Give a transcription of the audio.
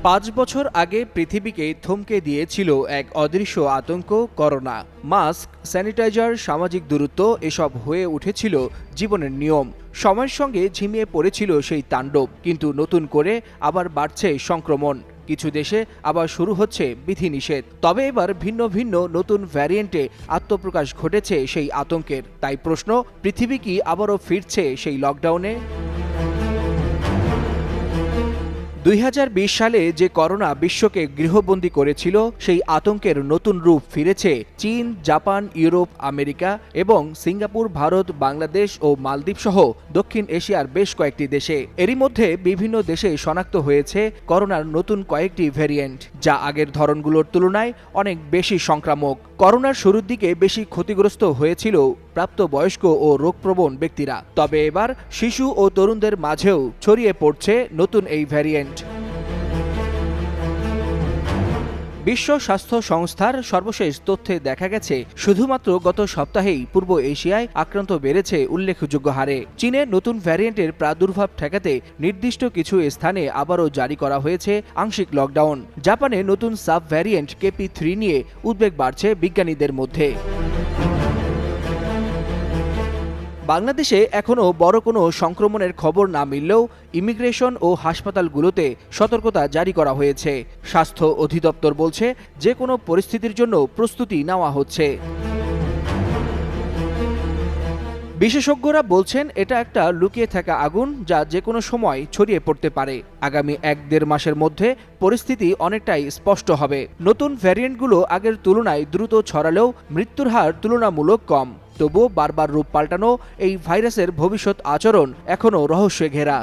5 বছর আগে পৃথিবীকে থমকে দিয়েছিল এক অদৃশ্য আতঙ্ক করোনা। মাস্ক, স্যানিটাইজার, সামাজিক দূরত্ব এসব হয়ে উঠেছিল জীবনের নিয়ম। সময়ের সঙ্গে ঝিমিয়ে পড়েছিল সেই তাণ্ডব, কিন্তু নতুন করে আবার বাড়ছে সংক্রমণ। কিছু দেশে আবার শুরু হচ্ছে বিধিনিষেধ। তবে এবার ভিন্ন ভিন্ন নতুন ভ্যারিয়েন্টে আত্মপ্রকাশ ঘটেছে সেই আতঙ্কের। তাই প্রশ্ন, পৃথিবী কি আবারও ফিরছে সেই লকডাউনে? 2020 সালে যে করোনা বিশ্বকে গৃহবন্দী করেছিল, সেই আতঙ্কের নতুন রূপ ফিরেছে চীন, জাপান, ইউরোপ, আমেরিকা এবং সিঙ্গাপুর, ভারত, বাংলাদেশ ও মালদ্বীপ সহ দক্ষিণ এশিয়ার বেশ কয়েকটি দেশে। এরই মধ্যে বিভিন্ন দেশে শনাক্ত হয়েছে করোনার নতুন কয়েকটি ভ্যারিয়েন্ট, যা আগের ধরনগুলোর তুলনায় অনেক বেশি সংক্রামক। করোনার শুরুর দিকে বেশি ক্ষতিগ্রস্ত হয়েছিল প্রাপ্তবয়স্ক ও রোগপ্রবণ ব্যক্তিরা। তবে এবার শিশু ও তরুণদের মাঝেও ছড়িয়ে পড়ছে নতুন এই ভ্যারিয়েন্ট। বিশ্ব স্বাস্থ্য সংস্থার সর্বশেষ তথ্যে দেখা গেছে, শুধুমাত্র গত সপ্তাহেই পূর্ব এশিয়ায় আক্রান্ত বেড়েছে উল্লেখযোগ্য হারে। চীনে নতুন ভ্যারিয়েন্টের প্রাদুর্ভাব ঠেকাতে নির্দিষ্ট কিছু স্থানে আবারও জারি করা হয়েছে আংশিক লকডাউন। জাপানে নতুন সাব ভ্যারিয়েন্ট KP.3 নিয়ে উদ্বেগ বাড়ছে বিজ্ঞানীদের মধ্যে। বাংলাদেশে এখনও বড় কোনো সংক্রমণের খবর না মিললেও ইমিগ্রেশন ও হাসপাতালগুলোতে সতর্কতা জারি করা হয়েছে। স্বাস্থ্য অধিদপ্তর বলছে, যে কোনো পরিস্থিতির জন্য প্রস্তুতি নেওয়া হচ্ছে। বিশেষজ্ঞরা বলছেন, এটা একটা লুকিয়ে থাকা আগুন, যা যে কোনো সময় ছড়িয়ে পড়তে পারে। আগামী 1-1.5 মাসের মধ্যে পরিস্থিতি অনেকটাই স্পষ্ট হবে। নতুন ভ্যারিয়েন্টগুলো আগের তুলনায় দ্রুত ছড়ালেও মৃত্যুর হার তুলনামূলক কম। তবুও বারবার রূপ পাল্টানো এই ভাইরাসের ভবিষ্যৎ আচরণ এখনও রহস্যে ঘেরা।